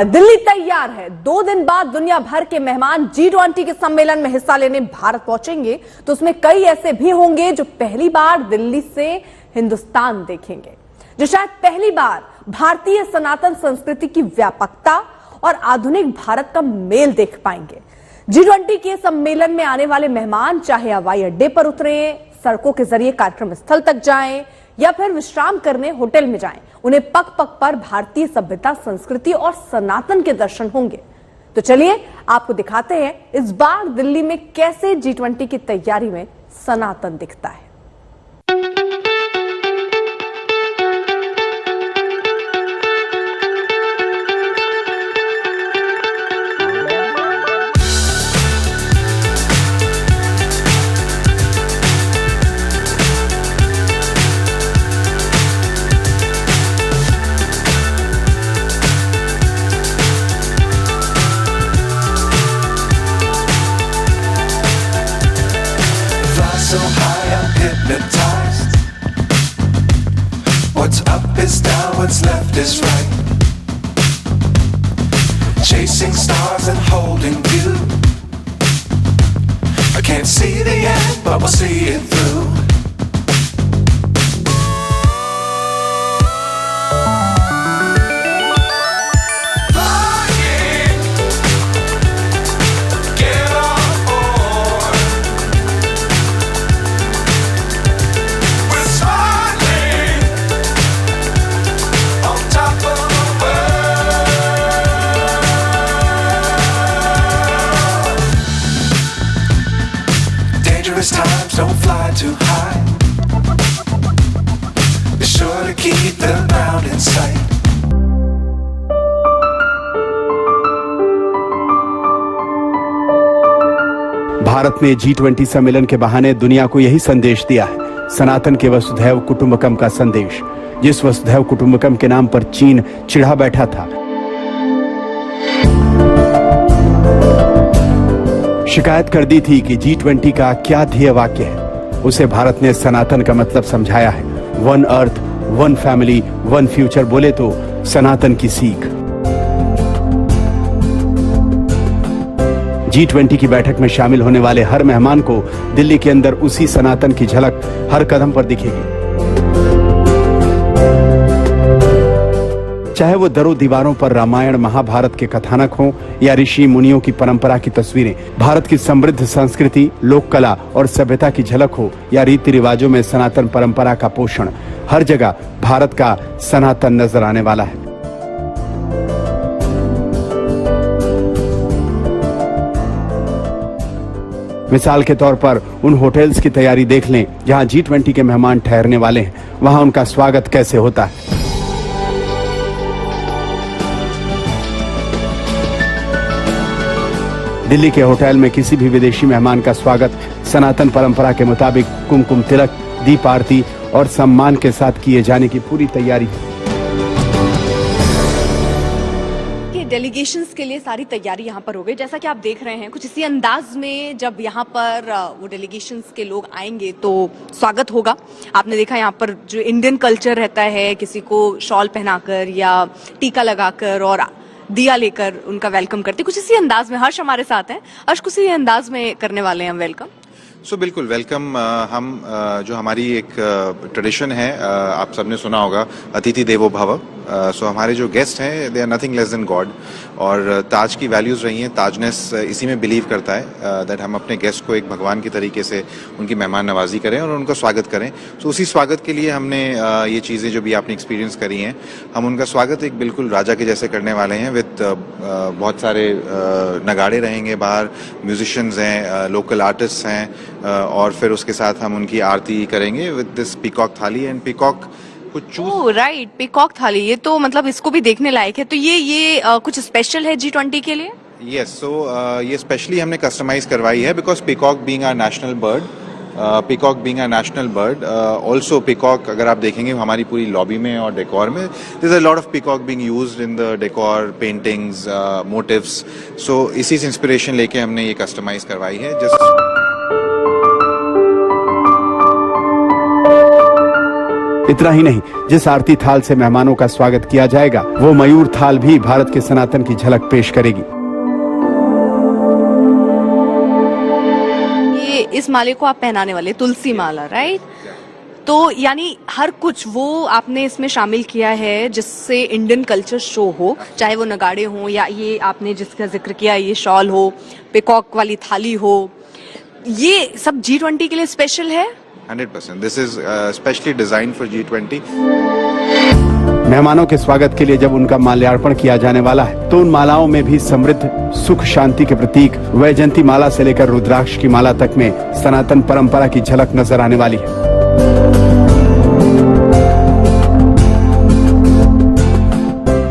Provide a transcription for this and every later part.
दिल्ली तैयार है। 2 दिन बाद दुनिया भर के मेहमान G20 के सम्मेलन में हिस्सा लेने भारत पहुंचेंगे, तो उसमें कई ऐसे भी होंगे जो पहली बार दिल्ली से हिंदुस्तान देखेंगे, जो शायद पहली बार भारतीय सनातन संस्कृति की व्यापकता और आधुनिक भारत का मेल देख पाएंगे। G20 के सम्मेलन में आने वाले मेहमान चाहे हवाई अड्डे पर उतरे, सड़कों के जरिए कार्यक्रम स्थल तक जाएं या फिर विश्राम करने होटल में जाएं, उन्हें पग पग पर भारतीय सभ्यता, संस्कृति और सनातन के दर्शन होंगे। तो चलिए आपको दिखाते हैं इस बार दिल्ली में कैसे G20 की तैयारी में सनातन दिखता है। So high I'm hypnotized. What's up is down, what's left is right. Chasing stars and holding you. I can't see the end, but we'll see it through. Times don't fly too high. Be sure to keep the ground in sight. Bharat ने G20 सम्मेलन के बहाने दुनिया को यही संदेश दिया है, सनातन के वसुधैव कुटुंबकम का संदेश। जिस वसुधैव कुटुंबकम के नाम पर चीन चिढ़ा बैठा था, शिकायत कर दी थी कि G20 का क्या ध्येय वाक्य है, उसे भारत ने सनातन का मतलब समझाया है। One earth, one family, one future बोले तो सनातन की सीख। G20 की बैठक में शामिल होने वाले हर मेहमान को दिल्ली के अंदर उसी सनातन की झलक हर कदम पर दिखेगी। चाहे वो दरों दीवारों पर रामायण महाभारत के कथानक हों या ऋषि मुनियों की परंपरा की तस्वीरें, भारत की समृद्ध संस्कृति, लोक कला और सभ्यता की झलक हो या रीति रिवाजों में सनातन परंपरा का पोषण, हर जगह भारत का सनातन नजर आने वाला है। मिसाल के तौर पर उन होटल्स की तैयारी देख लें जहां G20 के मेहमान ठहरने वाले हैं, वहां उनका स्वागत कैसे होता है। दिल्ली के होटल में किसी भी विदेशी मेहमान का स्वागत सनातन परंपरा के मुताबिक कुमकुम तिलक, दीप आरती और सम्मान के साथ किए जाने की पूरी तैयारी है। डेलीगेशंस के लिए सारी तैयारी यहाँ पर हो गई, जैसा कि आप देख रहे हैं। कुछ इसी अंदाज में जब यहाँ पर वो डेलीगेशंस के लोग आएंगे तो स्वागत होगा। आपने देखा यहाँ पर जो इंडियन कल्चर रहता है, किसी को शॉल पहनाकर या टीका लगाकर और दिया लेकर उनका वेलकम करते, कुछ इसी अंदाज में हर्ष हमारे साथ हैं। हर्ष, कुछ इसी अंदाज में करने वाले हैं हम वेलकम। बिल्कुल वेलकम। हम जो हमारी एक ट्रेडिशन है, आप सबने सुना होगा, अतिथि देवो भव। हमारे जो गेस्ट हैं, they are nothing less than God, और ताज की वैल्यूज़ रही हैं, ताजनेस इसी में बिलीव करता है दैट हम अपने गेस्ट को एक भगवान की तरीके से उनकी मेहमान नवाजी करें और उनका स्वागत करें। उसी स्वागत के लिए हमने ये चीज़ें जो भी आपने एक्सपीरियंस करी हैं, हम उनका स्वागत एक बिल्कुल राजा के जैसे करने वाले हैं। विद बहुत सारे नगाड़े रहेंगे बाहर, म्यूजिशियंस हैं, लोकल आर्टिस्ट हैं, और फिर उसके साथ हम उनकी आरती करेंगे विद दिस पीकॉक थाली। एंड पीकॉक राइट, पीकॉक थाली, ये तो मतलब इसको भी देखने लायक है। तो ये कुछ स्पेशल है G20 के लिए? यस, ये स्पेशली हमने कस्टमाइज करवाई है because peacock being our national bird, peacock being our national bird, also peacock अगर आप देखेंगे हमारी पूरी लॉबी में और डेकोर में, there is a lot of peacock being used in the decor, paintings, motifs. So इसी से इंस्पिरेशन लेके हमने ये कस्टमाइज करवाई है। जस्ट इतना ही नहीं, जिस आरती थाल से मेहमानों का स्वागत किया जाएगा वो मयूर थाल भी भारत के सनातन की झलक पेश करेगी। ये इस माले को आप पहनाने वाले तुलसी माला, राइट? तो यानी हर कुछ वो आपने इसमें शामिल किया है जिससे इंडियन कल्चर शो हो, चाहे वो नगाड़े हो या ये आपने जिसका जिक्र किया ये शॉल हो, पिकॉक वाली थाली हो, ये सब G20 के लिए स्पेशल है। 100%. This is specially designed for G20. मेहमानों के स्वागत के लिए जब उनका माल्यार्पण किया जाने वाला है तो उन मालाओं में भी समृद्ध सुख शांति के प्रतीक वैजयंती माला से लेकर रुद्राक्ष की माला तक में सनातन परंपरा की झलक नजर आने वाली है।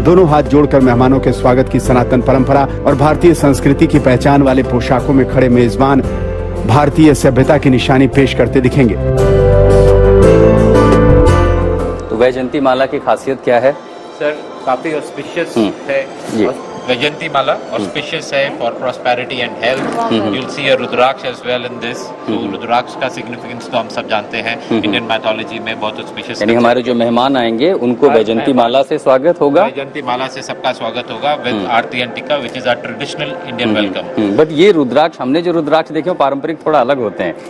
दोनों हाथ जोड़कर मेहमानों के स्वागत की सनातन परंपरा और भारतीय संस्कृति की पहचान वाले पोशाकों में खड़े मेजबान भारतीय सभ्यता की निशानी पेश करते दिखेंगे। तो वैजयंती माला की खासियत क्या है? सर काफी ऑस्पिशियस है। जी। वैजयंती माला ऑस्पिशियस है for prosperity and health. You will see a rudraksha as well in this. तो रुद्राक्ष का सिग्निफिकेंस तो हम सब जानते हैं, इंडियन मैथोलॉजी में बहुत ऑस्पिशियस। यानी हमारे जो मेहमान आएंगे उनको वैजयंती माला से स्वागत होगा। वैजयंती माला से सबका स्वागत होगा with aarti and tikka, which is our traditional Indian welcome. But ये रुद्राक्ष, हमने जो रुद्राक्ष देखे वो पारंपरिक थोड़ा अलग होते हैं,